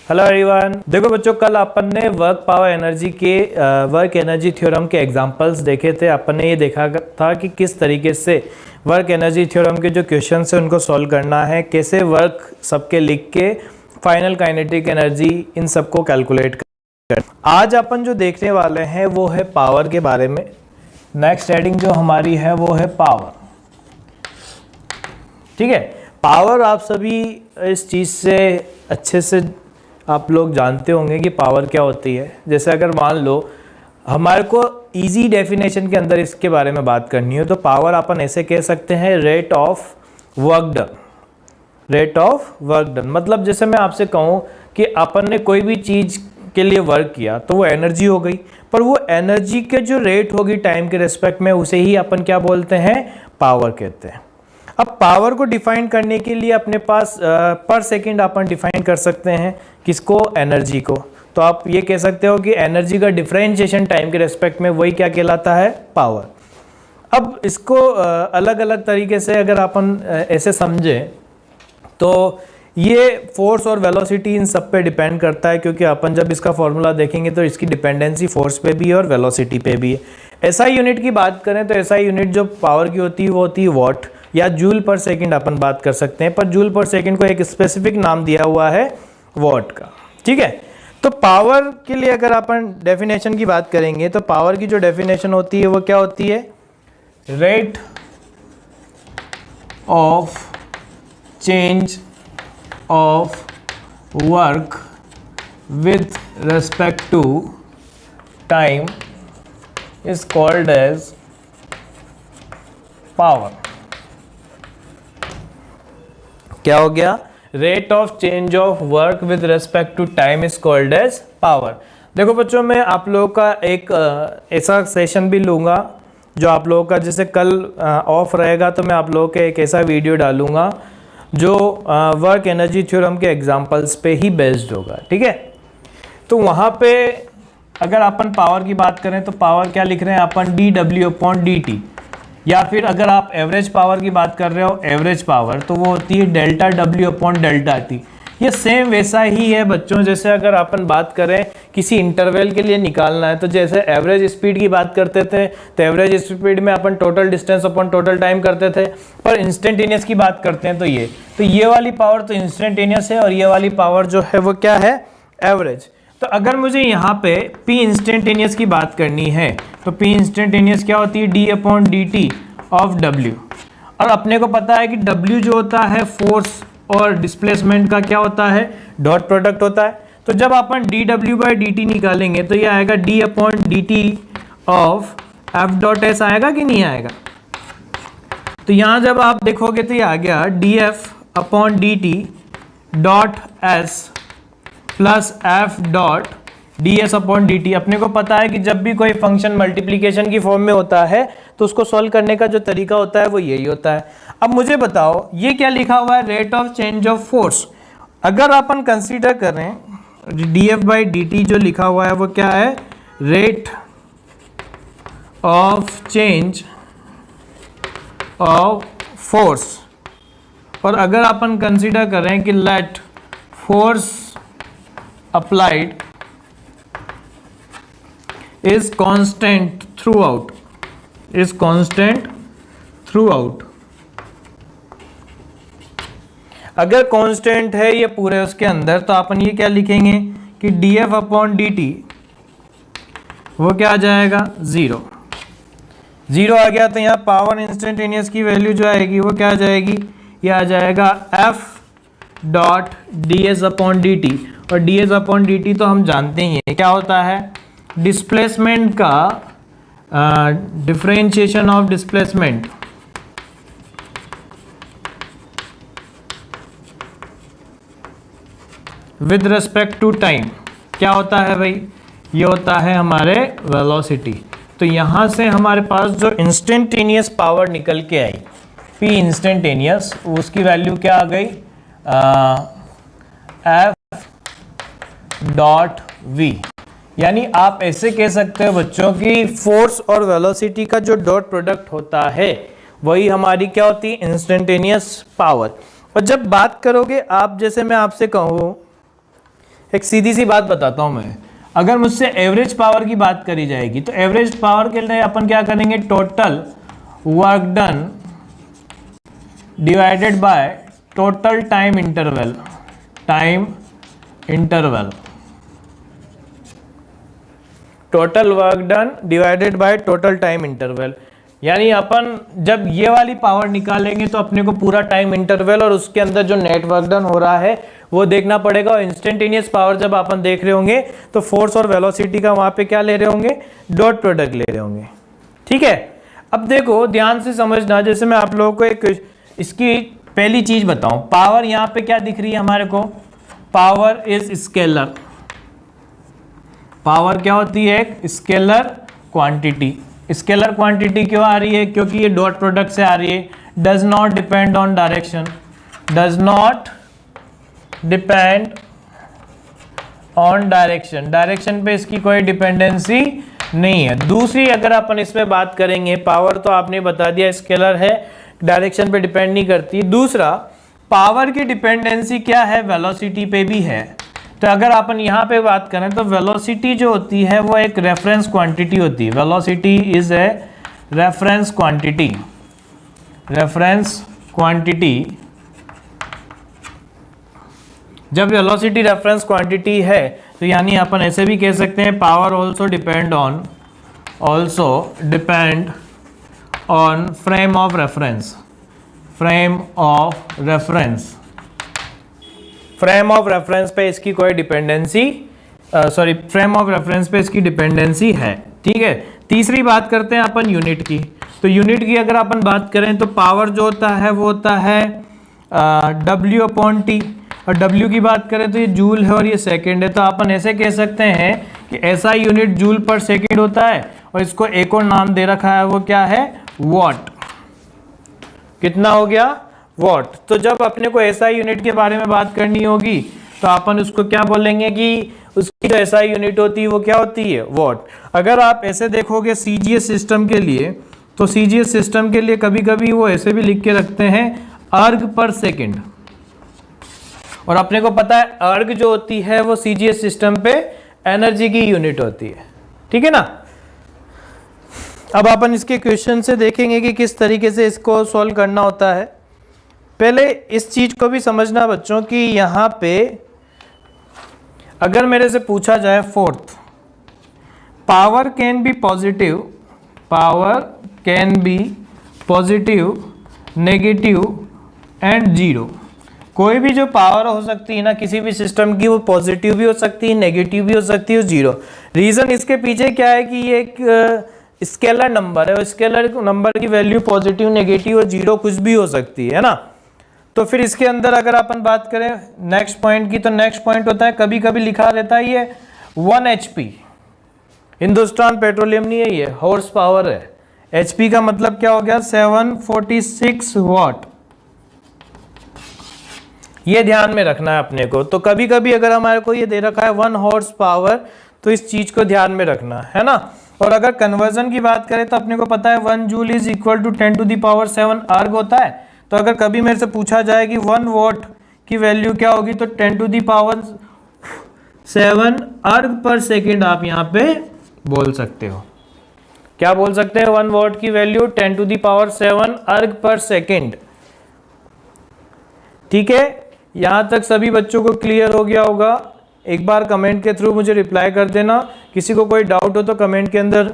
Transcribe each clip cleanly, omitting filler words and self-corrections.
Hello everyone. देखो बच्चों, कल अपन ने वर्क पावर एनर्जी के वर्क एनर्जी थ्योरम के एग्जांपल्स देखे थे। अपन ने ये देखा था कि किस तरीके से वर्क एनर्जी थ्योरम के जो क्वेश्चन है उनको सॉल्व करना है, कैसे वर्क सबके लिख के फाइनल काइनेटिक एनर्जी इन सबको कैलकुलेट कर। आज अपन जो देखने वाले हैं वो है पावर के बारे में। नेक्स्ट हेडिंग जो हमारी है वो है पावर। ठीक है, पावर आप सभी इस चीज़ से अच्छे से आप लोग जानते होंगे कि पावर क्या होती है। जैसे अगर मान लो हमारे को इजी डेफिनेशन के अंदर इसके बारे में बात करनी हो तो पावर अपन ऐसे कह सकते हैं rate of work done. Rate of work done मतलब जैसे मैं आपसे कहूँ कि अपन ने कोई भी चीज़ के लिए वर्क किया तो वो एनर्जी हो गई, पर वो एनर्जी के जो रेट होगी टाइम के रिस्पेक्ट में उसे ही अपन क्या बोलते हैं, पावर कहते हैं। अब पावर को डिफाइन करने के लिए अपने पास पर सेकंड अपन डिफाइन कर सकते हैं किसको, एनर्जी को। तो आप ये कह सकते हो कि एनर्जी का डिफरेंशिएशन टाइम के रेस्पेक्ट में वही क्या कहलाता है, पावर। अब इसको अलग अलग तरीके से अगर अपन ऐसे समझें तो ये फोर्स और वेलोसिटी इन सब पे डिपेंड करता है, क्योंकि अपन जब इसका फॉर्मूला देखेंगे तो इसकी डिपेंडेंसी फोर्स पे भी है और वेलोसिटी पे भी है। एसआई यूनिट की बात करें तो एसआई यूनिट जो पावर की होती है वो होती है वॉट या जूल पर सेकंड अपन बात कर सकते हैं, पर जूल पर सेकंड को एक स्पेसिफिक नाम दिया हुआ है वॉट का। ठीक है, तो पावर के लिए अगर अपन डेफिनेशन की बात करेंगे तो पावर की जो डेफिनेशन होती है वो क्या होती है, rate of change of work with respect to time is called as power. क्या हो गया, rate of change of work with respect to time is called as power. देखो बच्चों, मैं आप लोगों का एक ऐसा सेशन भी लूँगा जो आप लोगों का जैसे कल ऑफ रहेगा तो मैं आप लोगों के एक ऐसा वीडियो डालूँगा जो वर्क एनर्जी थ्योरम के एग्जांपल्स पे ही बेस्ड होगा। ठीक है, तो वहाँ पे अगर अपन पावर की बात करें तो पावर क्या लिख रहे हैं अपन, dW/dt, या फिर अगर आप एवरेज पावर की बात कर रहे हो एवरेज पावर तो वो होती है डेल्टा W/ΔT। ये सेम वैसा ही है बच्चों, जैसे अगर अपन बात करें किसी इंटरवल के लिए निकालना है तो जैसे एवरेज स्पीड की बात करते थे तो एवरेज स्पीड में अपन total distance upon total time करते थे, पर इंस्टेंटेनियस की बात करते हैं तो ये वाली पावर तो इंस्टेंटेनियस है और ये वाली पावर जो है वो क्या है, एवरेज। तो अगर मुझे यहाँ पे P इंस्टेंटेनियस की बात करनी है तो P इंस्टेंटेनियस क्या होती है, d/dt ऑफ W। और अपने को पता है कि W जो होता है फोर्स और डिस्प्लेसमेंट का क्या होता है, डॉट प्रोडक्ट होता है। तो जब अपन dW/dt निकालेंगे तो ये आएगा d/dt ऑफ F.S आएगा कि नहीं आएगा। तो यहाँ जब आप देखोगे तो ये आ गया dF/dt dot S plus F.ds/dt। अपने को पता है कि जब भी कोई फंक्शन मल्टीप्लिकेशन की फॉर्म में होता है तो उसको सॉल्व करने का जो तरीका होता है वो यही होता है। अब मुझे बताओ ये क्या लिखा हुआ है, rate of change of force. अगर अपन कंसीडर करें dF/dt जो लिखा हुआ है वो क्या है, rate of change of force. और अगर अपन कंसीडर करें कि let force applied is constant throughout, is constant throughout। अगर कांस्टेंट है ये पूरे उसके अंदर तो अपन ये क्या लिखेंगे कि dF/dt वो क्या आ जाएगा, 0 आ गया। तो यहाँ पावर इंस्टेंटेनियस की वैल्यू जो आएगी वो क्या आ जाएगी, ये आ जाएगा F.ds/dt। और ds/dt तो हम जानते ही हैं क्या होता है, डिस्प्लेसमेंट का differentiation of displacement with respect to time. क्या होता है भाई, ये होता है हमारे वेलोसिटी। तो यहाँ से हमारे पास जो इंस्टेंटेनियस पावर निकल के आई P इंस्टेंटेनियस, उसकी वैल्यू क्या आ गई, F.V। यानी आप ऐसे कह सकते हो बच्चों की फोर्स और वेलोसिटी का जो डॉट प्रोडक्ट होता है वही हमारी क्या होती है, इंस्टेंटेनियस पावर। और जब बात करोगे आप, जैसे मैं आपसे कहूँ एक सीधी सी बात बताता हूं मैं, अगर मुझसे एवरेज पावर की बात करी जाएगी तो एवरेज पावर के लिए अपन क्या करेंगे, total work done divided by total time interval, total work done divided by total time interval. यानी अपन जब ये वाली पावर निकालेंगे तो अपने को पूरा टाइम इंटरवल और उसके अंदर जो नेट वर्क डन हो रहा है वो देखना पड़ेगा। और इंस्टेंटेनियस पावर जब अपन देख रहे होंगे तो फोर्स और वेलोसिटी का वहां पे क्या ले रहे होंगे, डॉट प्रोडक्ट ले रहे होंगे। ठीक है, अब देखो ध्यान से समझना, जैसे मैं आप लोगों को एक इसकी पहली चीज बताऊं, पावर यहां पे क्या दिख रही है हमारे को, पावर इज स्केलर। पावर क्या होती है, एक स्केलर क्वांटिटी। स्केलर क्वांटिटी क्यों आ रही है, क्योंकि ये डॉट प्रोडक्ट से आ रही है। Does not depend on direction, does not depend on direction, direction पे इसकी कोई डिपेंडेंसी नहीं है। दूसरी अगर अपन इसमें बात करेंगे, पावर तो आपने बता दिया स्केलर है, डायरेक्शन पे डिपेंड नहीं करती। दूसरा, पावर की डिपेंडेंसी क्या है, वेलोसिटी पे भी है। तो अगर अपन यहाँ पे बात करें तो वेलोसिटी जो होती है वो एक रेफरेंस क्वांटिटी होती है। Velocity is a reference quantity, reference quantity. जब वेलोसिटी रेफरेंस क्वांटिटी है तो यानी अपन ऐसे भी कह सकते हैं, power also depend on frame of reference, frame of reference. Frame of reference पे इसकी कोई डिपेंडेंसी, फ्रेम ऑफ रेफरेंस पे इसकी डिपेंडेंसी है। ठीक है, तीसरी बात करते हैं अपन यूनिट की। तो यूनिट की अगर अपन बात करें तो पावर जो होता है वो होता है W/T, और W की बात करें तो ये जूल है और ये सेकंड है। तो अपन ऐसे कह सकते हैं कि ऐसा यूनिट जूल पर सेकंड होता है, और इसको एक और नाम दे रखा है, वो क्या है, वॉट। कितना हो गया, वॉट। तो जब अपने को एसआई यूनिट के बारे में बात करनी होगी तो अपन उसको क्या बोलेंगे कि उसकी जो एसआई यूनिट होती है वो क्या होती है, वॉट। अगर आप ऐसे देखोगे सीजीएस सिस्टम के लिए, तो सीजीएस सिस्टम के लिए कभी कभी वो ऐसे भी लिख के रखते हैं अर्ग पर सेकंड, और अपने को पता है अर्ग जो होती है वो सीजीएस सिस्टम पे एनर्जी की यूनिट होती है। ठीक है ना। अब अपन इसके क्वेश्चन से देखेंगे कि किस तरीके से इसको सॉल्व करना होता है। पहले इस चीज को भी समझना बच्चों कि यहां पे अगर मेरे से पूछा जाए fourth, power can be positive, power can be positive, negative and zero. कोई भी जो पावर हो सकती है ना किसी भी सिस्टम की, वो पॉजिटिव भी हो सकती है, नेगेटिव भी हो सकती है, जीरो। रीजन इसके पीछे क्या है कि ये एक स्केलर नंबर है, और स्केलर नंबर की वैल्यू पॉजिटिव, नेगेटिव और जीरो कुछ भी हो सकती है ना। तो फिर इसके अंदर अगर अपन बात करें नेक्स्ट पॉइंट की, तो नेक्स्ट पॉइंट होता है, कभी कभी लिखा रहता है ये 1 HP। हिंदुस्तान पेट्रोलियम नहीं है, ये हॉर्स पावर है। HP का मतलब क्या हो गया, 746 वाट। ये ध्यान में रखना है अपने को। तो कभी कभी अगर हमारे को ये दे रखा है 1 हॉर्स पावर, तो इस चीज को ध्यान में रखना है ना। और अगर कन्वर्जन की बात करें तो अपने को पता है 1 जूल इज इक्वल टू 10⁻7 अर्ग होता है। तो अगर कभी मेरे से पूछा जाए कि 1 वॉट की वैल्यू क्या होगी, तो 10⁻7 अर्ग पर सेकेंड आप यहाँ पे बोल सकते हो। क्या बोल सकते हैं, 1 वॉट की वैल्यू 10⁻7 अर्ग पर सेकेंड। ठीक है, यहां तक सभी बच्चों को क्लियर हो गया होगा। एक बार कमेंट के थ्रू मुझे रिप्लाई कर देना। किसी को कोई डाउट हो तो कमेंट के अंदर,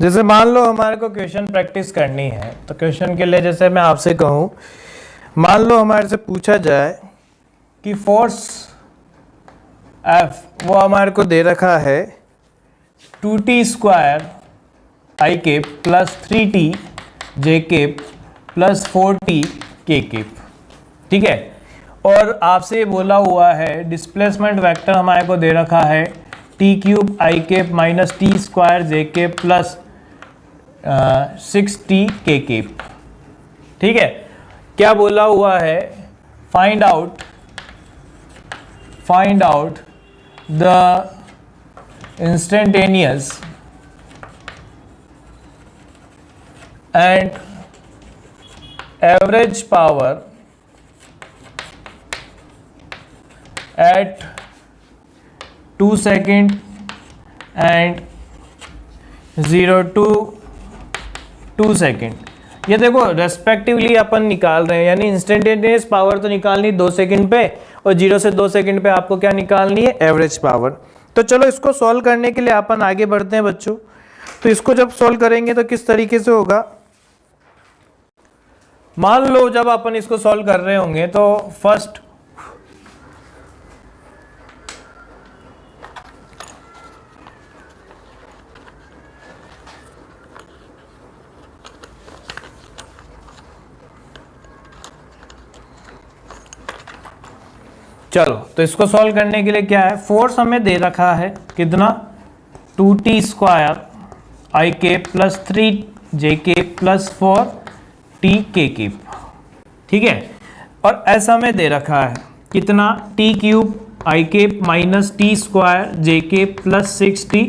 जैसे मान लो हमारे को क्वेश्चन प्रैक्टिस करनी है, तो क्वेश्चन के लिए जैसे मैं आपसे कहूँ, मान लो हमारे से पूछा जाए कि फोर्स F वो हमारे को दे रखा है 2t² I cap plus 3t j cap plus 4t k cap. ठीक है, और आपसे बोला हुआ है डिस्प्लेसमेंट वेक्टर हमारे को दे रखा है t³ I cap minus t² j cap plus 6t k cap. ठीक है, क्या बोला हुआ है, find out the instantaneous and average power at 2 second and 0 to 2 second. ये देखो रेस्पेक्टिवली अपन निकाल रहे हैं, यानी इंस्टेंटेनियस पावर तो निकालनी 2 सेकेंड पे, और 0 से 2 सेकेंड पे आपको क्या निकालनी है, एवरेज पावर। तो चलो इसको सॉल्व करने के लिए अपन आगे बढ़ते हैं बच्चों। तो इसको जब सॉल्व करेंगे तो किस तरीके से होगा, मान लो जब अपन इसको सॉल्व कर रहे होंगे तो फर्स्ट चलो तो इसको सॉल्व करने के लिए क्या है, फोर्स हमें दे रखा है कितना, 2t स्क्वायर आई के प्लस 3j के प्लस 4t के क्यूब, ठीक है। और ऐसा हमें दे रखा है कितना, t क्यूब आई के माइनस टी स्क्वायर जे के प्लस 6t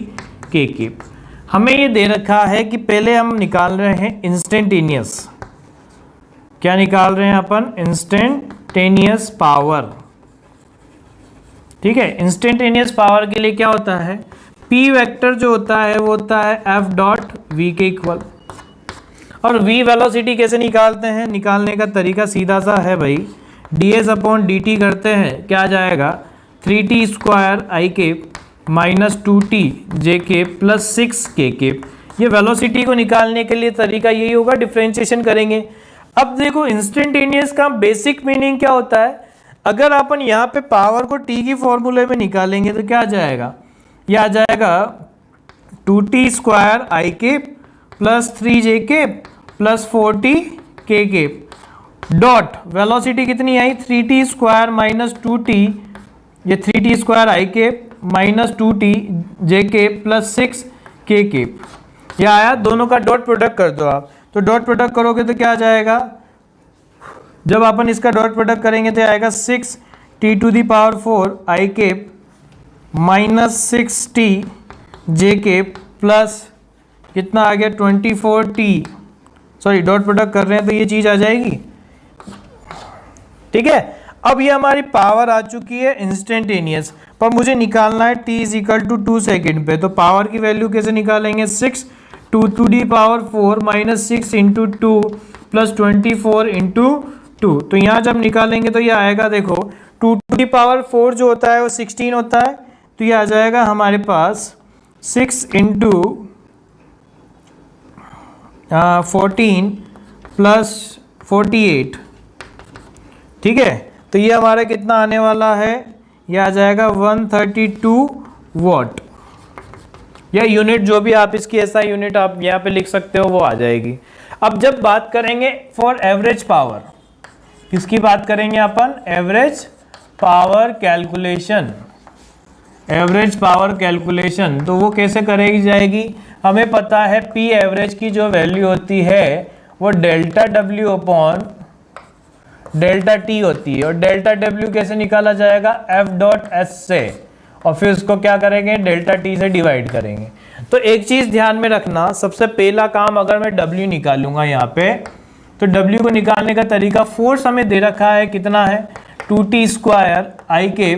के क्यूब। हमें ये दे रखा है कि पहले हम निकाल रहे हैं इंस्टेंटेनियस, क्या निकाल रहे हैं अपन, इंस्टेंटेनियस पावर, ठीक है। इंस्टेंटेनियस पावर के लिए क्या होता है, P वेक्टर जो होता है वो होता है F डॉट V के इक्वल। और V वेलोसिटी कैसे निकालते हैं, निकालने का तरीका सीधा सा है भाई, ds अपॉन dt करते हैं, क्या आ जाएगा 3t स्क्वायर आई के माइनस 2t जे के प्लस 6 के के। ये वेलोसिटी को निकालने के लिए तरीका यही होगा, डिफरेंशिएशन करेंगे। अब देखो इंस्टेंटेनियस का बेसिक मीनिंग क्या होता है, अगर अपन यहाँ पे पावर को t की फॉर्मूले में निकालेंगे तो क्या आ जाएगा, यह आ जाएगा 2t स्क्वायर आई के प्लस 3j के प्लस 4t के डॉट वेलोसिटी कितनी आई, 3t स्क्वायर माइनस 2t, ये 3t स्क्वायर आई के माइनस 2t जे के प्लस 6 के यह आया। दोनों का डॉट प्रोडक्ट कर दो आप, तो डॉट प्रोडक्ट करोगे तो क्या आ जाएगा, जब अपन इसका डॉट प्रोडक्ट करेंगे तो आएगा 6t टू दी पावर 4 आई के माइनस 6t जे के प्लस कितना आ गया 24t, सॉरी डॉट प्रोडक्ट कर रहे हैं तो ये चीज़ आ जाएगी, ठीक है। अब ये हमारी पावर आ चुकी है इंस्टेंटेनियस, पर मुझे निकालना है t is equal to 2 second पे। तो पावर की वैल्यू कैसे निकालेंगे, 6 to the power 4 minus 6 into 2 plus 24 into 2। तो यहाँ जब निकालेंगे तो ये आएगा, देखो 2 टू दी पावर 4 जो होता है वो 16 होता है, तो ये आ जाएगा हमारे पास 6 इंटू 14 प्लस 48, ठीक है। तो ये हमारा कितना आने वाला है, ये आ जाएगा 132 वॉट, या यूनिट जो भी आप इसकी ऐसा यूनिट आप यहाँ पे लिख सकते हो वो आ जाएगी। अब जब बात करेंगे फॉर एवरेज पावर, किसकी बात करेंगे अपन, average power calculation, average power calculation. तो वो कैसे करेगी जाएगी, हमें पता है पी एवरेज की जो वैल्यू होती है वो delta W upon delta T होती है, और डेल्टा डब्ल्यू कैसे निकाला जाएगा, एफ डॉट एस से, और फिर उसको क्या करेंगे, डेल्टा टी से डिवाइड करेंगे। तो एक चीज़ ध्यान में रखना, सबसे पहला काम अगर मैं डब्ल्यू निकालूंगा यहाँ पे, तो डब्ल्यू को निकालने का तरीका, फोर्स हमें दे रखा है कितना है, 2t स्क्वायर आई के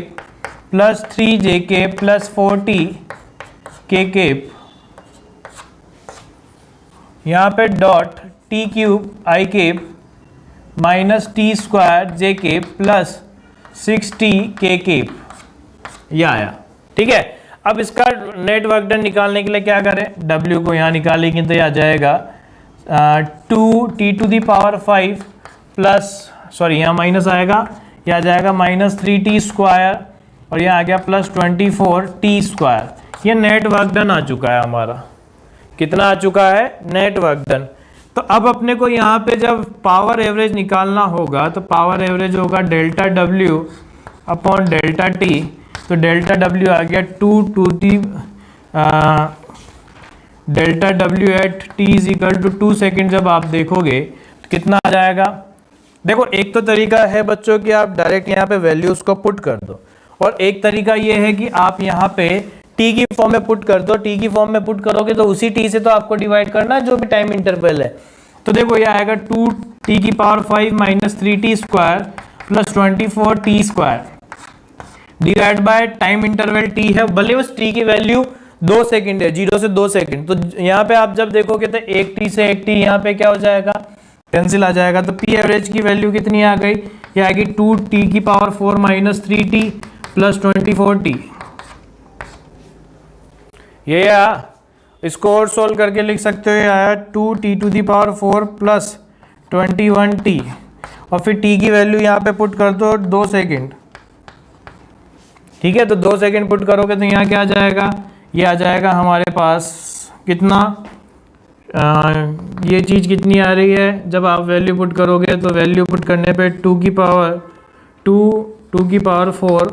प्लस 3j के प्लस 4t के यहाँ पे डॉट टी क्यूब आई के माइनस टी स्क्वायर जे के प्लस 6t के यह आया, ठीक है। अब इसका नेट वर्क डन निकालने के लिए क्या करें, W को यहाँ निकालेंगे तो यह आ जाएगा 2t to the power 5 plus, sorry यहाँ माइनस आएगा, यह आ जाएगा माइनस 3t स्क्वायर, और यहाँ आ गया प्लस 24t स्क्वायर। ये नेट वर्क डन आ चुका है हमारा, कितना आ चुका है, नेट वर्क डन। तो अब अपने को यहाँ पे जब पावर एवरेज निकालना होगा तो पावर एवरेज होगा delta W upon delta T। तो डेल्टा W आ गया 2 to the delta W at T is equal to 2 second. जब आप देखोगे तो कितना आ जाएगा, देखो एक तो तरीका है बच्चों कि आप डायरेक्ट यहाँ पे वैल्यूज को पुट कर दो, और एक तरीका ये है कि आप यहाँ पे t की फॉर्म में पुट कर दो। t की फॉर्म में पुट करोगे तो उसी t से तो आपको डिवाइड करना है जो भी टाइम इंटरवल है। तो देखो ये आएगा 2t की power 5 minus 3t square plus 24t square. Divide by time interval T है, भले उस टी की वैल्यू 2 सेकंड है, 0 से 2 सेकंड, तो यहाँ पे आप जब देखोगे तो 1 टी से 1 टी यहाँ पे क्या हो जाएगा, कैंसिल आ जाएगा। तो पी एवरेज की वैल्यू कितनी आ गई, ये आएगी 2t की power 4 minus 3t plus 24t। ये इसको और सोल्व करके लिख सकते हो, ये आया 2t to the power 4 plus 21t, और फिर t की वैल्यू यहाँ पे पुट कर दो 2 सेकेंड। ठीक है, तो 2 सेकेंड पुट करोगे तो यहाँ क्या आ जाएगा, ये आ जाएगा हमारे पास कितना, ये चीज़ कितनी आ रही है, जब आप वैल्यू पुट करोगे तो वैल्यू पुट करने पे 2 की पावर 4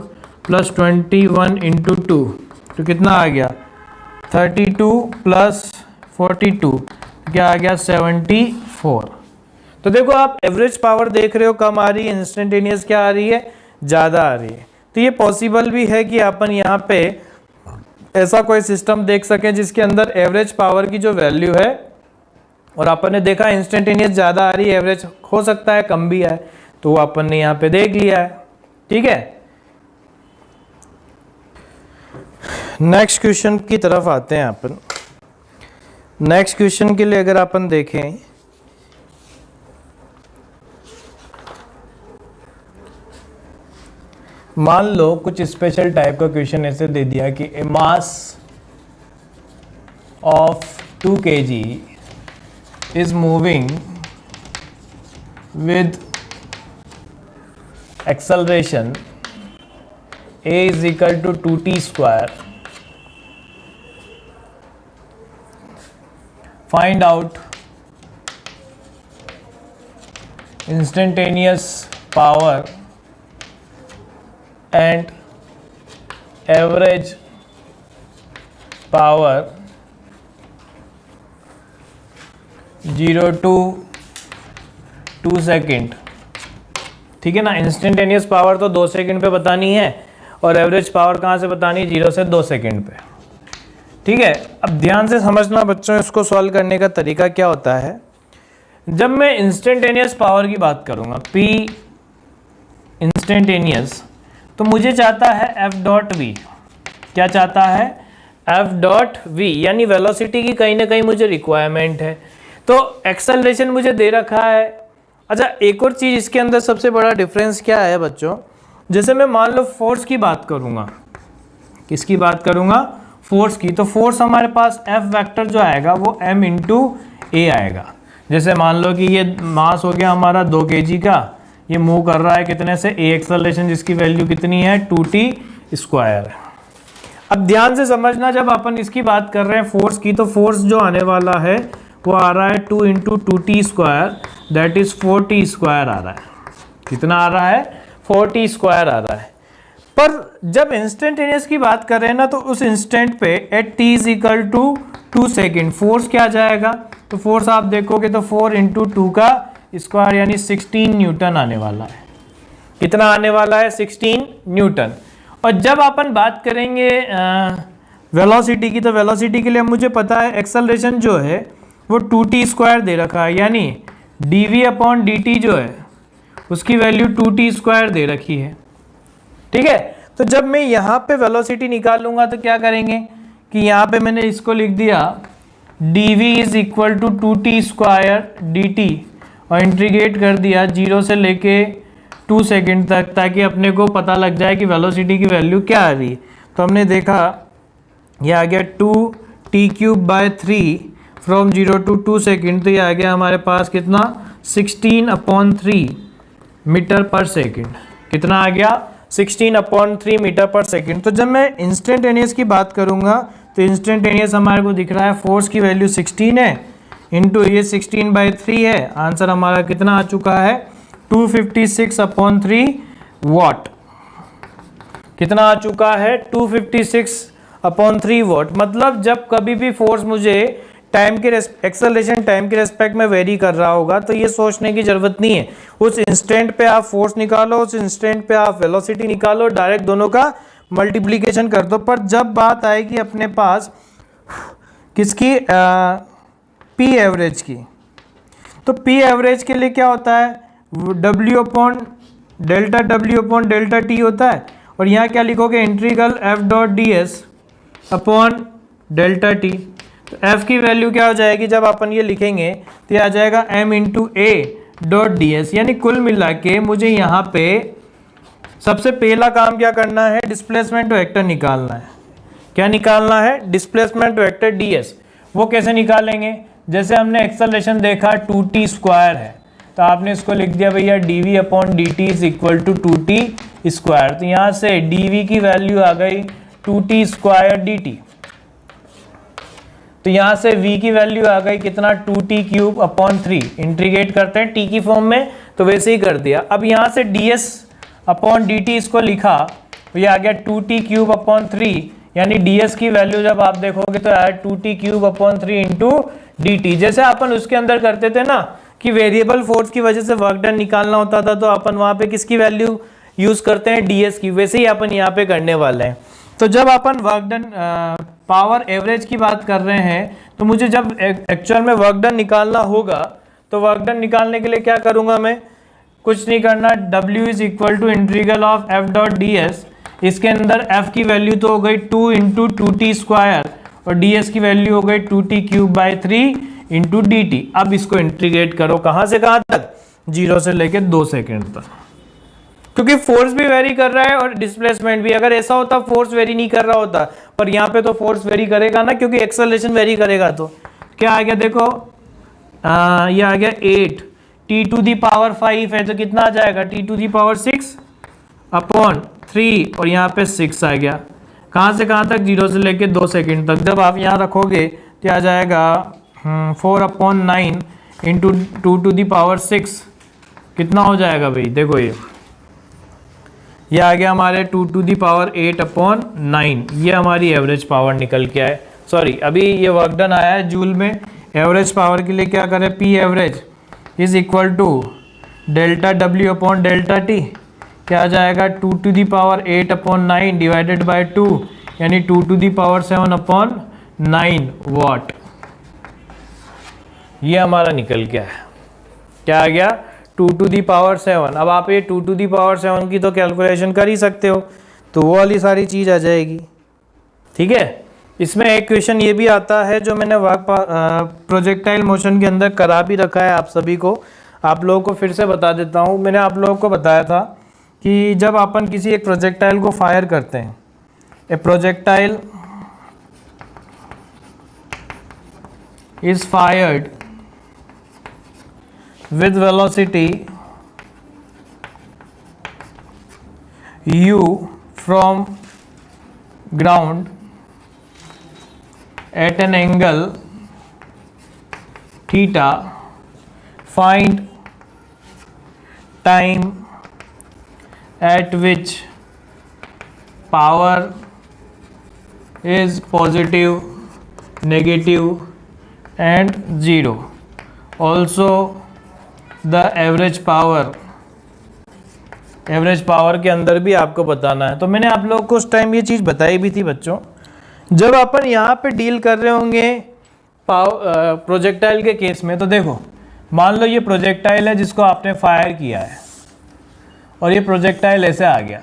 प्लस 21 इंटू 2, तो कितना आ गया 32 प्लस 42, क्या आ गया 74। तो देखो आप एवरेज पावर देख रहे हो कम आ रही है, इंस्टेंटेनियस क्या आ रही है, ज़्यादा आ रही है। तो ये पॉसिबल भी है कि अपन यहाँ पे ऐसा कोई सिस्टम देख सकें जिसके अंदर एवरेज पावर की जो वैल्यू है, और अपन ने देखा इंस्टेंटेनियस ज़्यादा आ रही है, एवरेज हो सकता है कम भी आए, तो वो अपन ने यहाँ पे देख लिया है। ठीक है, नेक्स्ट क्वेश्चन की तरफ आते हैं अपन। नेक्स्ट क्वेश्चन के लिए अगर अपन देखें, मान लो कुछ स्पेशल टाइप का क्वेश्चन ऐसे दे दिया कि ए mass of 2 kg is moving with acceleration a is equal to 2t square. Find out instantaneous power and average power 0 to 2 second. ठीक है ना, इंस्टेंटेनियस पावर तो 2 सेकेंड पे बतानी है, और एवरेज पावर कहाँ से बतानी है, 0 से 2 सेकेंड पे। ठीक है, अब ध्यान से समझना बच्चों, इसको सॉल्व करने का तरीका क्या होता है। जब मैं इंस्टेंटेनियस पावर की बात करूँगा, P इंस्टेंटेनियस, तो मुझे चाहता है एफ डॉट वी, क्या चाहता है, एफ डॉट वी, यानी वेलोसिटी की कहीं ना कहीं मुझे रिक्वायरमेंट है। तो एक्सेलरेशन मुझे दे रखा है। अच्छा, एक और चीज़ इसके अंदर सबसे बड़ा डिफरेंस क्या है बच्चों, जैसे मैं मान लो फोर्स की बात करूँगा, किसकी बात करूँगा, फोर्स की, तो फोर्स हमारे पास एफ वेक्टर जो आएगा वो m इंटू ए आएगा। जैसे मान लो कि ये मास हो गया हमारा 2 kg का, ये मूव कर रहा है कितने से, ए एक्सेलरेशन जिसकी वैल्यू कितनी है 2t स्क्वायर। अब ध्यान से समझना, जब अपन इसकी बात कर रहे हैं फोर्स की, तो फोर्स जो आने वाला है वो आ रहा है 2 into 2t square, that is 4t square आ रहा है। कितना आ रहा है, 4t स्क्वायर आ रहा है। पर जब इंस्टेंटेनियस की बात कर रहे हैं ना, तो उस इंस्टेंट पे at t is equal to 2 second force क्या जाएगा, तो फोर्स आप देखोगे तो 4 इंटू 2 का स्क्वायर यानी 16 न्यूटन आने वाला है। कितना आने वाला है, 16 न्यूटन। और जब अपन बात करेंगे वेलोसिटी की, तो वेलोसिटी के लिए मुझे पता है एक्सेलरेशन जो है वो 2t स्क्वायर दे रखा है, यानी dv अपॉन dt जो है उसकी वैल्यू 2t स्क्वायर दे रखी है। ठीक है, तो जब मैं यहाँ पे वेलोसिटी निकालूंगा तो क्या करेंगे कि यहाँ पे मैंने इसको लिख दिया dv is equal to 2t square dt, और इंटीग्रेट कर दिया 0 से लेके 2 सेकेंड तक, ताकि अपने को पता लग जाए कि वेलोसिटी की वैल्यू क्या आ रही है। तो हमने देखा ये आ गया 2t cube by 3 from 0 to 2 second, तो ये आ गया हमारे पास कितना 16/3 मीटर पर सेकेंड। कितना आ गया 16/3 मीटर पर सेकेंड। तो जब मैं इंस्टेंटेनियस की बात करूँगा तो इंस्टेंटेनियस हमारे को दिख रहा है फोर्स की वैल्यू 16 है, इंटू ये 16/3 है, आंसर हमारा कितना आ चुका है 256/3 वॉट। कितना आ चुका है 256/3 वॉट। मतलब जब कभी भी फोर्स मुझे टाइम के एक्सेलरेशन टाइम के रेस्पेक्ट में वेरी कर रहा होगा, तो ये सोचने की जरूरत नहीं है, उस इंस्टेंट पे आप फोर्स निकालो, उस इंस्टेंट पे आप वेलोसिटी निकालो, डायरेक्ट दोनों का मल्टीप्लिकेशन कर दो। पर जब बात आएगी अपने पास किसकी, पी एवरेज की, तो पी एवरेज के लिए क्या होता है, W अपॉन डेल्टा टी होता है, और यहाँ क्या लिखोगे, integral F dot D S upon delta T. तो एफ की वैल्यू क्या हो जाएगी जब अपन ये लिखेंगे, तो ये आ जाएगा M into A dot D S. यानी कुल मिला के मुझे यहाँ पे सबसे पहला काम क्या करना है, डिस्प्लेसमेंट वेक्टर निकालना है। क्या निकालना है, डिस्प्लेसमेंट वेक्टर डी एस। वो कैसे निकालेंगे, जैसे हमने एक्सेलरेशन देखा 2t स्क्वायर है, तो आपने इसको लिख दिया भैया dv upon dt is equal to 2t square. तो यहाँ से dv की वैल्यू आ गई 2t स्क्वायर dt। तो यहाँ से v की वैल्यू आ गई कितना, 2t क्यूब अपॉन 3। इंटीग्रेट करते हैं t की फॉर्म में, तो वैसे ही कर दिया। अब यहाँ से ds अपॉन dt इसको लिखा, तो ये आ गया 2t क्यूब अपॉन 3। यानी ds की वैल्यू जब आप देखोगे तो यार 2t cube upon 3 into dt। जैसे अपन उसके अंदर करते थे ना कि वेरिएबल फोर्स की वजह से वर्क डन निकालना होता था, तो अपन वहाँ पे किसकी वैल्यू यूज करते हैं, ds की। वैसे ही अपन यहाँ पे करने वाले हैं। तो जब अपन वर्क डन पावर एवरेज की बात कर रहे हैं, तो मुझे जब एक्चुअल में वर्क डन निकालना होगा, तो वर्क डन निकालने के लिए क्या करूँगा मैं, कुछ नहीं करना, W is equal to integral of F dot D S. इसके अंदर f की वैल्यू तो हो गई 2 इंटू 2t स्क्वायर और ds की वैल्यू हो गई 2t cube by 3 into dt। अब इसको इंटीग्रेट करो कहाँ से कहाँ तक, 0 से लेके 2 सेकेंड तक, क्योंकि फोर्स भी वेरी कर रहा है और डिस्प्लेसमेंट भी। अगर ऐसा होता फोर्स वेरी नहीं कर रहा होता, पर यहाँ पे तो फोर्स वेरी करेगा ना, क्योंकि एक्सेलरेशन वेरी करेगा। तो क्या आ गया देखो, ये आ गया 8 t टू दी पावर 5 है, तो कितना आ जाएगा, t to the power 6 upon 3 और यहाँ पे 6 आ गया। कहाँ से कहाँ तक, 0 से लेके 2 सेकेंड तक। जब आप यहाँ रखोगे तो आ जाएगा 4 upon 9 into 2 to the power 6। कितना हो जाएगा भाई, देखो ये आ गया हमारे 2 टू दी पावर 8 अपॉन 9। ये हमारी एवरेज पावर निकल के आए। सॉरी, अभी ये वर्क डन आया है जूल में। एवरेज पावर के लिए क्या करें, P average is equal to delta W upon delta T. क्या आ जाएगा, 2 to the power 8 upon 9 divided by 2, यानी 2 to the power 7 upon 9 watt. ये हमारा निकल गया है। क्या आ गया, 2 टू दी पावर 7। अब आप ये 2 टू दी पावर 7 की तो कैलकुलेशन कर ही सकते हो, तो वो वाली सारी चीज़ आ जाएगी। ठीक है, इसमें एक क्वेश्चन ये भी आता है जो मैंने प्रोजेक्टाइल मोशन के अंदर करा भी रखा है आप सभी को। आप लोगों को फिर से बता देता हूँ। मैंने आप लोगों को बताया था कि जब अपन किसी एक प्रोजेक्टाइल को फायर करते हैं, ए projectile is fired with velocity u from ground at an angle theta, find time at which power is positive, negative and 0. Also the average power, average power के अंदर भी आपको बताना है। तो मैंने आप लोगों को उस टाइम ये चीज़ बताई भी थी बच्चों। जब अपन यहाँ पे डील कर रहे होंगे प्रोजेक्टाइल के केस में, तो देखो मान लो ये प्रोजेक्टाइल है जिसको आपने फायर किया है और ये प्रोजेक्टाइल ऐसे आ गया।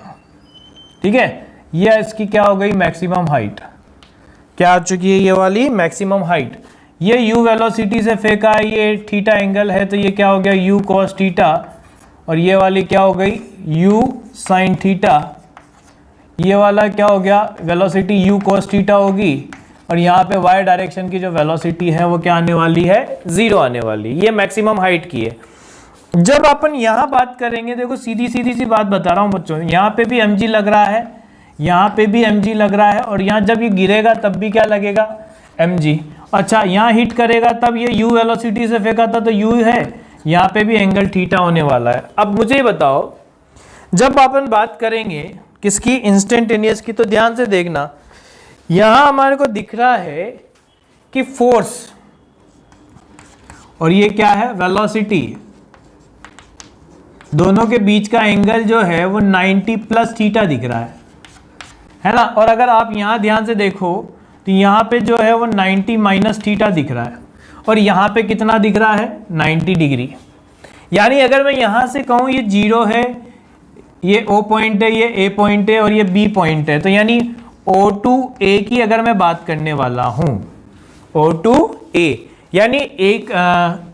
ठीक है, ये इसकी क्या हो गई, मैक्सिमम हाइट। क्या आ चुकी है, ये वाली मैक्सिमम हाइट। ये u वेलोसिटी से फेंका है, ये थीटा एंगल है, तो ये क्या हो गया, u cos थीटा। और ये वाली क्या हो गई, u sin थीटा। ये वाला क्या हो गया, वेलोसिटी u cos थीटा होगी। और यहाँ पे y डायरेक्शन की जो वेलोसिटी है वो क्या आने वाली है, 0 आने वाली। ये मैक्सिमम हाइट की है। जब अपन यहाँ बात करेंगे, देखो सीधी सीधी सी बात बता रहा हूँ बच्चों, यहाँ पे भी mg लग रहा है, यहाँ पे भी mg लग रहा है, और यहाँ जब ये गिरेगा तब भी क्या लगेगा, mg। अच्छा, यहाँ हिट करेगा तब, ये u वेलोसिटी से फेंका था तो u है, यहाँ पे भी एंगल थीटा होने वाला है। अब मुझे बताओ, जब अपन बात करेंगे किसकी, इंस्टेंटेनियस की, तो ध्यान से देखना, यहाँ हमारे को दिख रहा है कि फोर्स और ये क्या है, वेलोसिटी, दोनों के बीच का एंगल जो है वो 90 प्लस थीटा दिख रहा है ना। और अगर आप यहाँ ध्यान से देखो तो यहाँ पे जो है वो 90 माइनस थीटा दिख रहा है, और यहाँ पे कितना दिख रहा है, 90 डिग्री। यानी अगर मैं यहाँ से कहूँ ये 0 है, ये O पॉइंट है, ये A पॉइंट है और ये B पॉइंट है। तो यानी O2A की अगर मैं बात करने वाला हूं, O2A यानी एक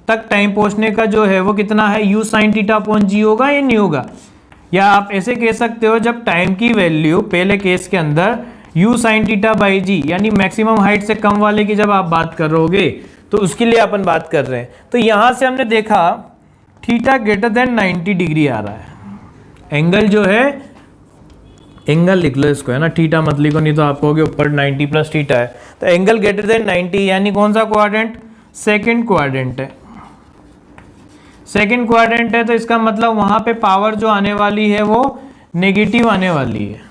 तक टाइम पहुंचने का जो है वो कितना है, u sin theta upon g होगा या नहीं होगा। या आप ऐसे कह सकते हो जब टाइम की वैल्यू पहले केस के अंदर u sin थीटा बाई जी यानी मैक्सिमम हाइट से कम वाले की जब आप बात करोगे तो उसके लिए अपन बात कर रहे हैं। तो यहां से हमने देखा थीटा ग्रेटर देन 90 डिग्री आ रहा है। एंगल जो है, एंगल लिख लो इसको, है ना, थीटा मत लिखो नहीं तो आप कहोगे ऊपर 90 प्लस थीटा है। तो एंगल ग्रेटर देन 90 यानी कौन सा क्वाड्रेंट, सेकंड क्वाड्रेंट है। सेकंड क्वाड्रेंट है तो इसका मतलब वहां पे पावर जो आने वाली है वो नेगेटिव आने वाली है।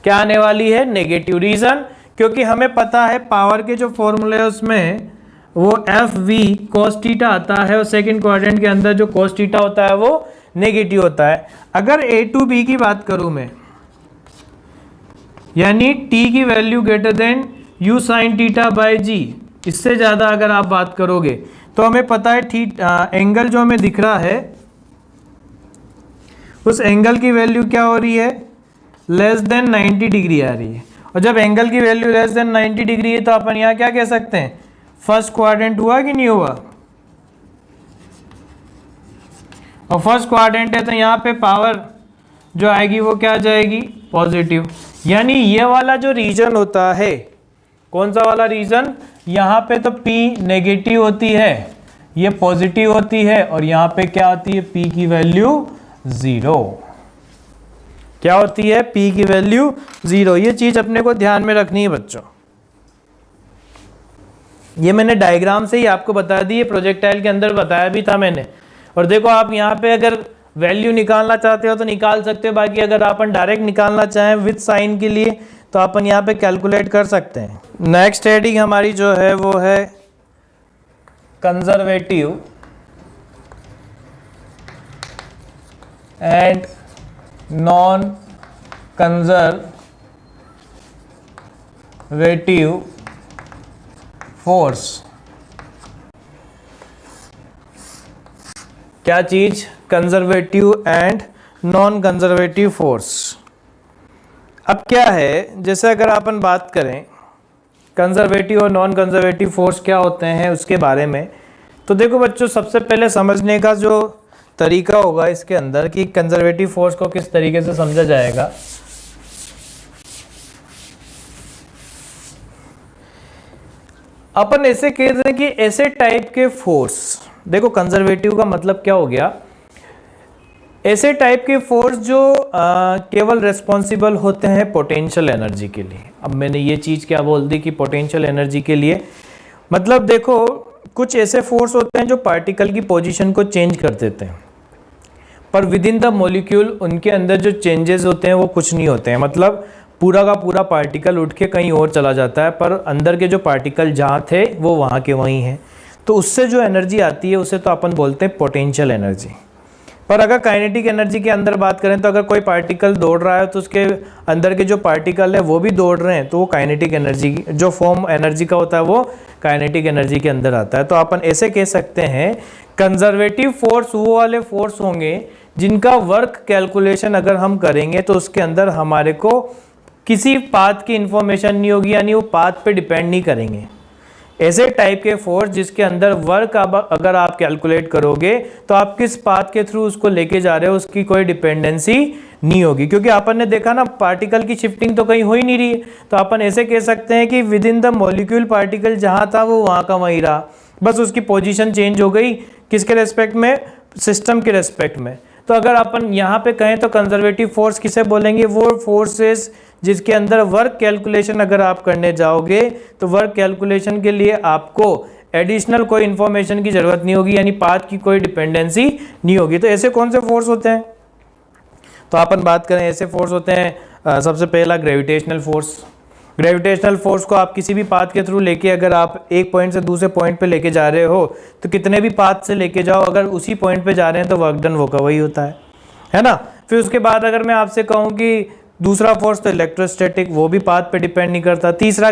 क्या आने वाली है, नेगेटिव। रीजन, क्योंकि हमें पता है पावर के जो फॉर्मूले है उसमें वो एफ वी कॉस थीटा आता है और सेकंड क्वाड्रेंट के अंदर जो कॉस थीटा होता है वो नेगेटिव होता है। अगर ए टू बी की बात करूं मैं, यानी t की value greater than u sin theta by g, इससे ज़्यादा अगर आप बात करोगे तो हमें पता है एंगल जो हमें दिख रहा है उस एंगल की वैल्यू क्या हो रही है, लेस देन 90 डिग्री आ रही है। और जब एंगल की वैल्यू लेस देन 90 डिग्री है तो अपन यहाँ क्या कह सकते हैं, फर्स्ट क्वाड्रेंट हुआ कि नहीं हुआ। और फर्स्ट क्वाड्रेंट है तो यहाँ पे पावर जो आएगी वो क्या आ जाएगी, पॉजिटिव। यानी ये वाला जो रीजन होता है, कौन सा वाला रीजन, यहाँ पे तो P नेगेटिव होती है, ये पॉजिटिव होती है और यहाँ पे क्या होती है, P की वैल्यू 0। क्या होती है, P की वैल्यू 0। ये चीज अपने को ध्यान में रखनी है बच्चों। ये मैंने डायग्राम से ही आपको बता दी, ये प्रोजेक्टाइल के अंदर बताया भी था मैंने। और देखो आप यहाँ पे अगर वैल्यू निकालना चाहते हो तो निकाल सकते हो, बाकी अगर अपन डायरेक्ट निकालना चाहें विद साइन के लिए तो अपन यहाँ पे कैलकुलेट कर सकते हैं। नेक्स्ट हेडिंग हमारी जो है वो है conservative and non conservative force. क्या चीज, conservative and non conservative force. अब क्या है, जैसे अगर अपन बात करें कंजर्वेटिव और नॉन कंजर्वेटिव फोर्स क्या होते हैं उसके बारे में, तो देखो बच्चों सबसे पहले समझने का जो तरीका होगा इसके अंदर कि कंजर्वेटिव फोर्स को किस तरीके से समझा जाएगा। अपन ऐसे कहते हैं कि ऐसे टाइप के फोर्स, देखो कंजर्वेटिव का मतलब क्या हो गया, ऐसे टाइप के फोर्स जो केवल रिस्पॉन्सिबल होते हैं पोटेंशियल एनर्जी के लिए। अब मैंने ये चीज़ क्या बोल दी कि पोटेंशियल एनर्जी के लिए, मतलब देखो कुछ ऐसे फोर्स होते हैं जो पार्टिकल की पोजीशन को चेंज कर देते हैं, पर विद इन द मॉलिक्यूल उनके अंदर जो चेंजेस होते हैं वो कुछ नहीं होते हैं। मतलब पूरा का पूरा पार्टिकल उठ के कहीं और चला जाता है, पर अंदर के जो पार्टिकल जहाँ थे वो वहाँ के वहीं हैं। तो उससे जो एनर्जी आती है उसे तो अपन बोलते हैं पोटेंशियल एनर्जी। पर अगर काइनेटिक एनर्जी के अंदर बात करें तो अगर कोई पार्टिकल दौड़ रहा है तो उसके अंदर के जो पार्टिकल है वो भी दौड़ रहे हैं, तो वो काइनेटिक एनर्जी, जो फॉर्म एनर्जी का होता है वो काइनेटिक एनर्जी के अंदर आता है। तो अपन ऐसे कह सकते हैं कंजर्वेटिव फोर्स वो वाले फोर्स होंगे जिनका वर्क कैलकुलेशन अगर हम करेंगे तो उसके अंदर हमारे को किसी पाथ की इंफॉर्मेशन नहीं होगी, यानी वो पाथ पे डिपेंड नहीं करेंगे। ऐसे टाइप के फोर्स जिसके अंदर वर्क अगर आप कैलकुलेट करोगे तो आप किस पाथ के थ्रू उसको लेके जा रहे हो उसकी कोई डिपेंडेंसी नहीं होगी, क्योंकि अपन ने देखा ना पार्टिकल की शिफ्टिंग तो कहीं हो ही नहीं रही है। तो अपन ऐसे कह सकते हैं कि with in the molecule particle जहाँ था वो वहाँ का वहीं रहा, बस उसकी पोजीशन चेंज हो गई। किसके रेस्पेक्ट में, सिस्टम के रेस्पेक्ट में। तो अगर अपन यहाँ पे कहें तो कंजर्वेटिव फोर्स किसे बोलेंगे, वो फोर्सेस जिसके अंदर वर्क कैलकुलेशन अगर आप करने जाओगे तो वर्क कैलकुलेशन के लिए आपको एडिशनल कोई इंफॉर्मेशन की जरूरत नहीं होगी, यानी पाथ की कोई डिपेंडेंसी नहीं होगी। तो ऐसे कौन से फोर्स होते हैं, तो अपन बात करें ऐसे फोर्स होते हैं सबसे पहला ग्रेविटेशनल फोर्स। ग्रेविटेशनल फोर्स को आप किसी भी पाथ के थ्रू लेके अगर आप एक पॉइंट से दूसरे पॉइंट पे लेके जा रहे हो तो कितने भी पाथ से लेके जाओ, अगर उसी पॉइंट पे जा रहे हैं तो वर्क डन वो का वही होता है ना। फिर उसके बाद अगर मैं आपसे कहूँ कि दूसरा फोर्स तो इलेक्ट्रोस्टैटिक, वो भी पाथ पे डिपेंड नहीं करता। तीसरा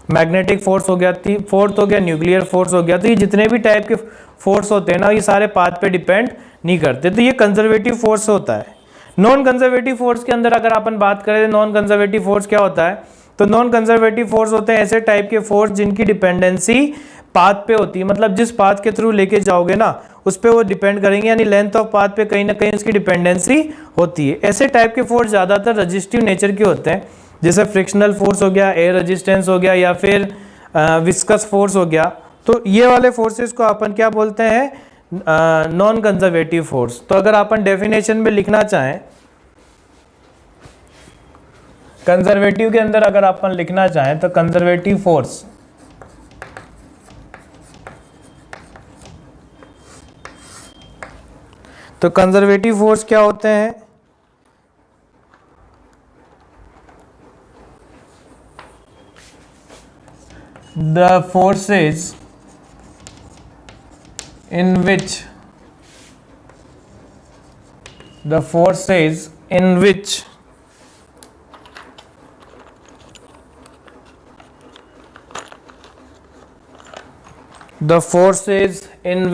मैग्नेटिक फोर्स हो गया, फोर्थ हो गया न्यूक्लियर फोर्स हो गया। तो ये जितने भी टाइप के फोर्स होते हैं ना ये सारे पाथ पे डिपेंड नहीं करते। तो ये कंजर्वेटिव फोर्स होता है। नॉन कंजर्वेटिव फोर्स के अंदर अगर अपन बात करें नॉन कंजर्वेटिव फोर्स क्या होता है, तो नॉन कंजर्वेटिव फोर्स होते हैं ऐसे टाइप के फोर्स जिनकी डिपेंडेंसी पाथ पे होती है, मतलब जिस पाथ के थ्रू लेके जाओगे ना उस पे वो डिपेंड करेंगे, यानी लेंथ ऑफ पाथ पे कहीं ना कहीं उसकी डिपेंडेंसी होती है। ऐसे टाइप के फोर्स ज़्यादातर रजिस्टिव नेचर के होते हैं, जैसे फ्रिक्शनल फोर्स हो गया, एयर रेजिस्टेंस हो गया, या फिर विस्कस फोर्स हो गया। तो ये वाले फोर्सेस को अपन क्या बोलते हैं, नॉन कंजर्वेटिव फोर्स। तो अगर अपन डेफिनेशन में लिखना चाहें कंजर्वेटिव के अंदर, अगर अपन लिखना चाहें तो कंजर्वेटिव फोर्स तो कंजर्वेटिव फोर्स क्या होते हैं, the forces in which the forces in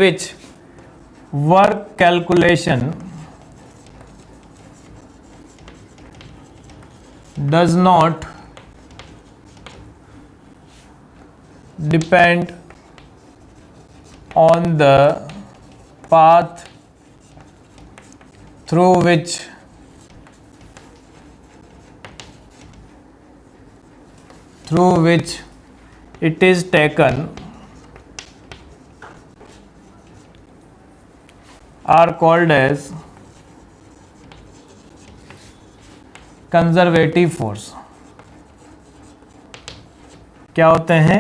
which work calculation does not depend on the path through which it is taken are called as conservative force. क्या होते हैं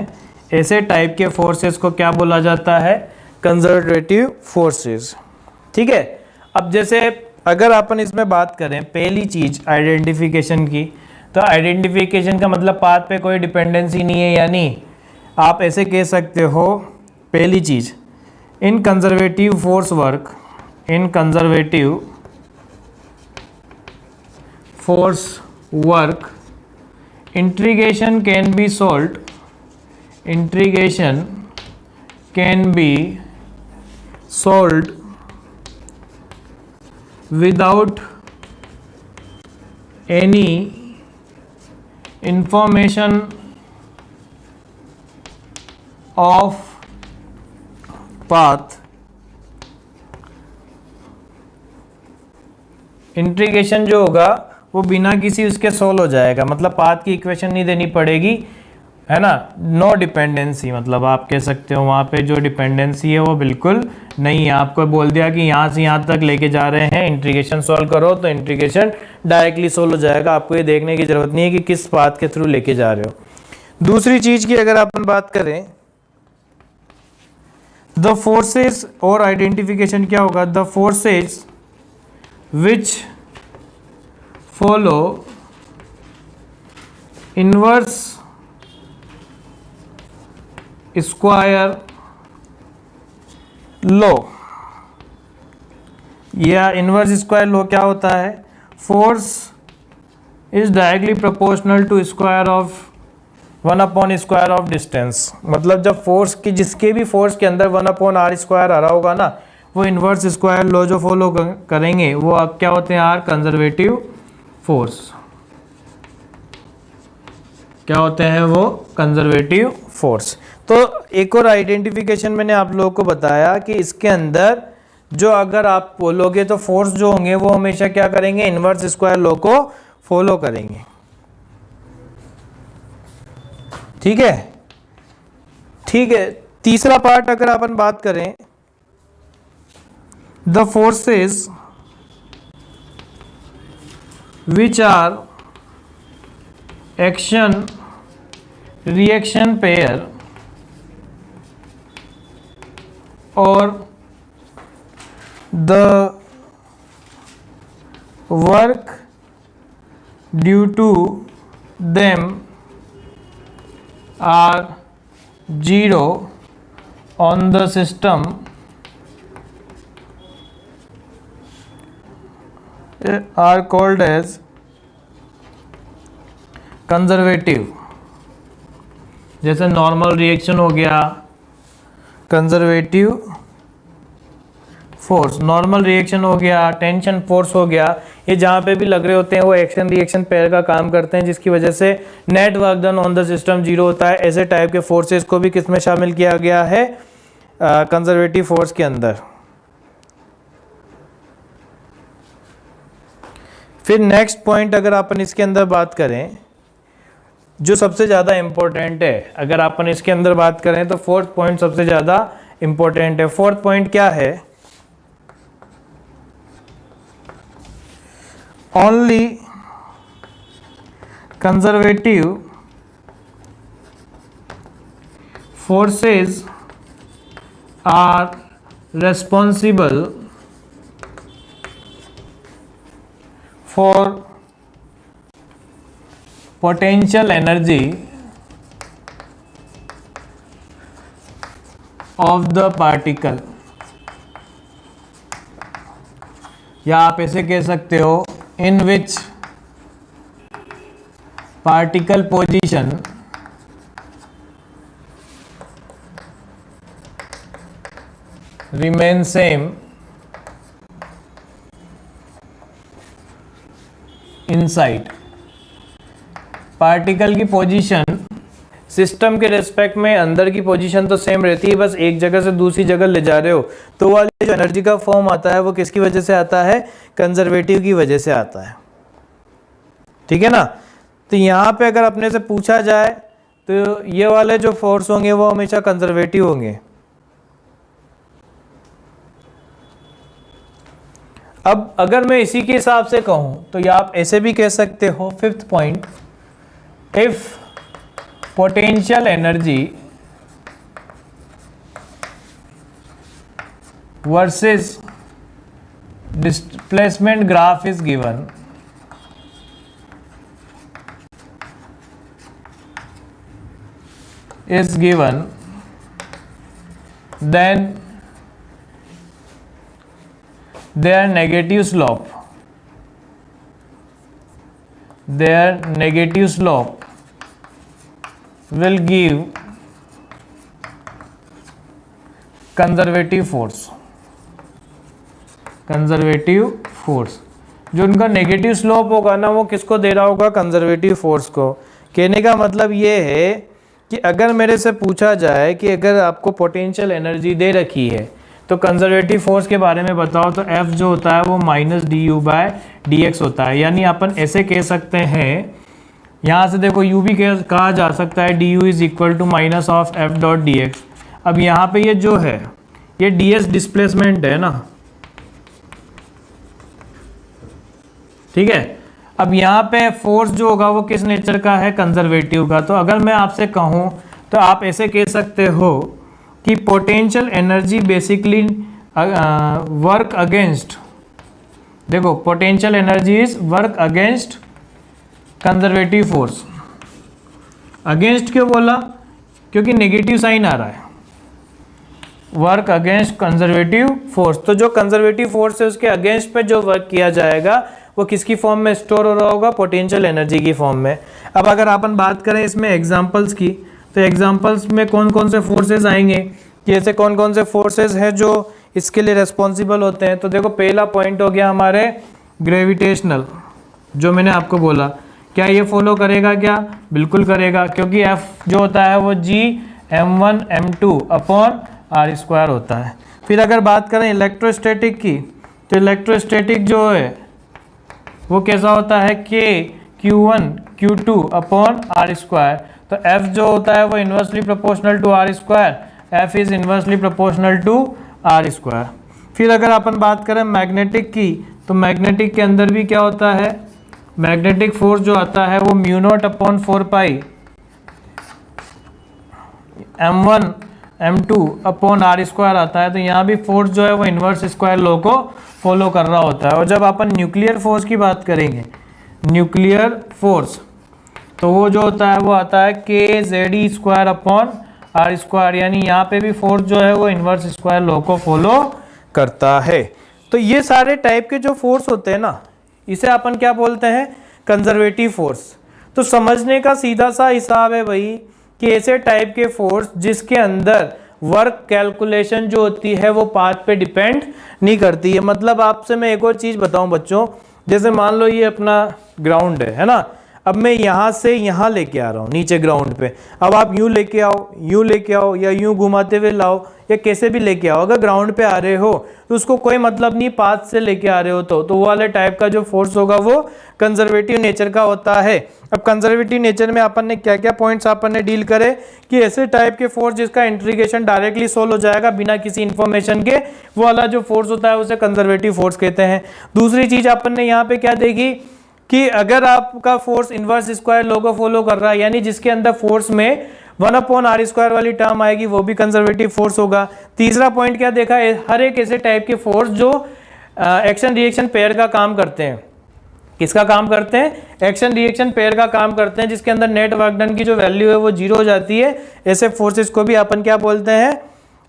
ऐसे टाइप के forces को क्या बोला जाता है, कंजर्वेटिव फोर्सेस। ठीक है, अब जैसे अगर अपन इसमें बात करें पहली चीज आइडेंटिफिकेशन की, तो आइडेंटिफिकेशन का मतलब पाथ पे कोई डिपेंडेंसी नहीं है, यानी आप ऐसे कह सकते हो पहली चीज in conservative force work, in conservative force work integration can be solved, integration can be solved without any information of path। Integration जो होगा वो बिना किसी उसके सोल्व हो जाएगा, मतलब पाथ की इक्वेशन नहीं देनी पड़ेगी, है ना। नो डिपेंडेंसी, मतलब आप कह सकते हो वहाँ पे जो डिपेंडेंसी है वो बिल्कुल नहीं है। आपको बोल दिया कि यहाँ से यहाँ तक लेके जा रहे हैं, इंटीग्रेशन सॉल्व करो, तो इंटीग्रेशन डायरेक्टली सॉल्व हो जाएगा, आपको ये देखने की जरूरत नहीं है कि किस पाथ के थ्रू लेके जा रहे हो। दूसरी चीज की अगर अपन बात करें, द फोर्सेस और आइडेंटिफिकेशन क्या होगा, the forces which follow inverse square law, या इनवर्स स्क्वायर लॉ क्या होता है, force is directly proportional to square of 1/स्क्वायर ऑफ डिस्टेंस। मतलब जब फोर्स की जिसके भी फोर्स के अंदर 1/r स्क्वायर आ रहा होगा ना, वो इनवर्स स्क्वायर लॉ जो फॉलो करेंगे वो अब क्या होते हैं, आर कंजर्वेटिव फोर्स। क्या होते हैं वो, कंजर्वेटिव फोर्स। तो एक और आइडेंटिफिकेशन मैंने आप लोगों को बताया कि इसके अंदर जो अगर आप बोलोगे तो फोर्स जो होंगे वो हमेशा क्या करेंगे, इनवर्स स्क्वायर लॉ को फॉलो करेंगे। ठीक है, ठीक है। तीसरा पार्ट अगर अपन बात करें, the forces which are action reaction pair or the work due to them are zero on the system are called as conservative। जैसे नॉर्मल रिएक्शन हो गया, कंजर्वेटिव फोर्स, नॉर्मल रिएक्शन हो गया, टेंशन फोर्स हो गया, ये जहाँ पे भी लग रहे होते हैं वो एक्शन रिएक्शन पेयर का काम करते हैं, जिसकी वजह से net work done on the system zero होता है। ऐसे टाइप के फोर्सेस को भी किस में शामिल किया गया है, कंजर्वेटिव फोर्स के अंदर। फिर नेक्स्ट पॉइंट अगर अपन इसके अंदर बात करें, जो सबसे ज़्यादा इम्पोर्टेंट है, अगर अपन इसके अंदर बात करें तो फोर्थ पॉइंट सबसे ज़्यादा इम्पोर्टेंट है। फोर्थ पॉइंट क्या है, only conservative forces are responsible for potential energy of the particle, या आप ऐसे कह सकते हो in which particle position remains same inside। Particle की पोजीशन सिस्टम के रेस्पेक्ट में अंदर की पोजीशन तो सेम रहती है, बस एक जगह से दूसरी जगह ले जा रहे हो तो वाली जो एनर्जी का फॉर्म आता है वो किसकी वजह से आता है, कंजर्वेटिव की वजह से आता है। ठीक है ना। तो यहाँ पे अगर अपने से पूछा जाए तो ये वाले जो फोर्स होंगे वो हमेशा कंजर्वेटिव होंगे। अब अगर मैं इसी के हिसाब से कहूँ तो या आप ऐसे भी कह सकते हो, fifth point, if potential energy versus displacement graph is given, then their negative slope will give conservative force. जो उनका नेगेटिव स्लोप होगा ना वो किसको दे रहा होगा, कंजर्वेटिव फोर्स को। कहने का मतलब ये है कि अगर मेरे से पूछा जाए कि अगर आपको पोटेंशियल एनर्जी दे रखी है तो कंजर्वेटिव फोर्स के बारे में बताओ, तो F जो होता है वो माइनस du/dx होता है। यानी अपन ऐसे कह सकते हैं, यहाँ से देखो u भी कहा जा सकता है du is equal to minus of F.dx। अब यहाँ पे ये जो है ये ds डिस्प्लेसमेंट है ना, ठीक है। अब यहाँ पे फोर्स जो होगा वो किस नेचर का है, कंजर्वेटिव का। तो अगर मैं आपसे कहूँ तो आप ऐसे कह सकते हो कि potential energy basically work against, देखो potential energy is work against conservative force. Against क्यों बोला, क्योंकि नेगेटिव साइन आ रहा है, वर्क अगेंस्ट कंजर्वेटिव फोर्स। तो जो कंजर्वेटिव फोर्स है उसके अगेंस्ट पे जो वर्क किया जाएगा वो किसकी फॉर्म में स्टोर हो रहा होगा, पोटेंशियल एनर्जी की फॉर्म में। अब अगर अपन बात करें इसमें एग्जांपल्स की, तो एग्जांपल्स में कौन कौन से फोर्सेस आएंगे, कि ऐसे कौन कौन से फोर्सेस हैं जो इसके लिए रेस्पॉन्सिबल होते हैं। तो देखो पहला पॉइंट हो गया हमारे ग्रेविटेशनल, जो मैंने आपको बोला। क्या ये फॉलो करेगा, क्या बिल्कुल करेगा, क्योंकि F जो होता है वो G(m1m2)/r² होता है। फिर अगर बात करें इलेक्ट्रोस्टैटिक की, तो इलेक्ट्रोस्टैटिक जो है वो कैसा होता है, K(q1q2)/r²। तो F जो होता है वो inversely proportional to r², F is inversely proportional to r²। फिर अगर अपन बात करें मैग्नेटिक की, तो मैग्नेटिक के अंदर भी क्या होता है, मैग्नेटिक फोर्स जो आता है वो μ0/4π m1m2/r² आता है। तो यहाँ भी फोर्स जो है वो इन्वर्स स्क्वायर लॉ को फॉलो कर रहा होता है। और जब अपन न्यूक्लियर फोर्स की बात करेंगे, न्यूक्लियर फोर्स, तो वो जो होता है वो आता है kZe²/r²। यानी यहाँ पे भी फोर्स जो है वो इन्वर्स स्क्वायर लॉ को फॉलो करता है। तो ये सारे टाइप के जो फोर्स होते हैं ना, इसे अपन क्या बोलते हैं, कंजर्वेटिव फोर्स। तो समझने का सीधा सा हिसाब है भाई कि ऐसे टाइप के फोर्स जिसके अंदर वर्क कैलकुलेशन जो होती है वो पाथ पे डिपेंड नहीं करती है। मतलब आपसे मैं एक और चीज़ बताऊं बच्चों, जैसे मान लो ये अपना ग्राउंड है ना, अब मैं यहाँ से यहाँ लेके आ रहा हूँ नीचे ग्राउंड पे, अब आप यूँ लेके आओ या यूँ घुमाते हुए लाओ या कैसे भी लेके आओ, अगर ग्राउंड पे आ रहे हो तो उसको कोई मतलब नहीं पाथ से लेके आ रहे हो तो वो वाले टाइप का जो फोर्स होगा वो कंजर्वेटिव नेचर का होता है। अब कंजर्वेटिव नेचर में अपन ने क्या क्या पॉइंट्स अपन ने डील करे कि ऐसे टाइप के फोर्स जिसका इंटीग्रेशन डायरेक्टली सोल्व हो जाएगा बिना किसी इंफॉर्मेशन के, वो वाला जो फोर्स होता है उसे कंजर्वेटिव फोर्स कहते हैं। दूसरी चीज अपन ने यहाँ पे क्या देखी कि अगर आपका फोर्स इनवर्स स्क्वायर लॉ को फॉलो कर रहा है, यानी जिसके अंदर फोर्स में 1/r² वाली टर्म आएगी, वो भी कंजर्वेटिव फोर्स होगा। तीसरा पॉइंट क्या देखा, हर एक ऐसे टाइप के फोर्स जो एक्शन रिएक्शन पेयर का काम करते हैं। किसका काम करते हैं? एक्शन रिएक्शन पेयर का काम करते हैं, जिसके अंदर नेट वर्क डन की जो वैल्यू है वो 0 हो जाती है। ऐसे फोर्सेस को भी अपन क्या बोलते हैं?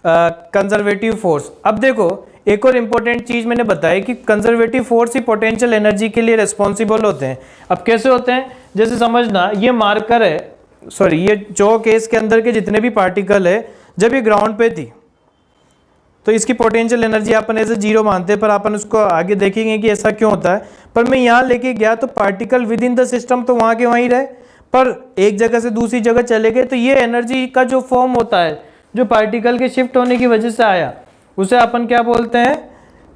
Conservative force. अब देखो एक और इंपॉर्टेंट चीज मैंने बताई कि कंजर्वेटिव फोर्स ही पोटेंशियल एनर्जी के लिए रिस्पॉन्सिबल होते हैं। अब कैसे होते हैं? जैसे समझना, ये मार्कर है, सॉरी ये जो केस के अंदर के जितने भी पार्टिकल है, जब ये ग्राउंड पे थी तो इसकी पोटेंशियल एनर्जी अपन ऐसे 0 मानते हैं, पर अपन उसको आगे देखेंगे कि ऐसा क्यों होता है। पर मैं यहाँ लेके गया तो particle with in the system तो वहाँ के वहीं रहे, पर एक जगह से दूसरी जगह चले गए, तो ये एनर्जी का जो फॉर्म होता है जो पार्टिकल के शिफ्ट होने की वजह से आया, उसे अपन क्या बोलते हैं?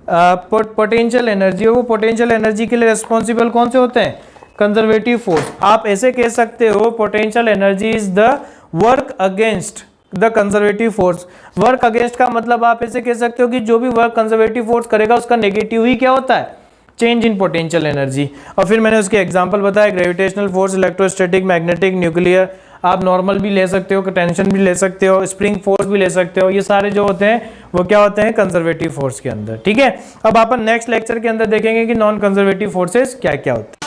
Potential energy. और वो पोटेंशियल एनर्जी के लिए रिस्पॉन्सिबल कौन से होते हैं? Conservative force. आप ऐसे कह सकते हो potential energy is the work against the conservative force. Work against का मतलब आप ऐसे कह सकते हो कि जो भी वर्क कंजर्वेटिव फोर्स करेगा उसका नेगेटिव ही क्या होता है? Change in potential energy. और फिर मैंने उसके एग्जांपल बताया, gravitational force, electrostatic, magnetic, nuclear. आप नॉर्मल भी ले सकते हो, टेंशन भी ले सकते हो, स्प्रिंग फोर्स भी ले सकते हो। ये सारे जो होते हैं वो क्या होते हैं? कंजर्वेटिव फोर्स के अंदर। ठीक है, अब अपन नेक्स्ट लेक्चर के अंदर देखेंगे कि नॉन कंजर्वेटिव फोर्सेस क्या क्या होते हैं।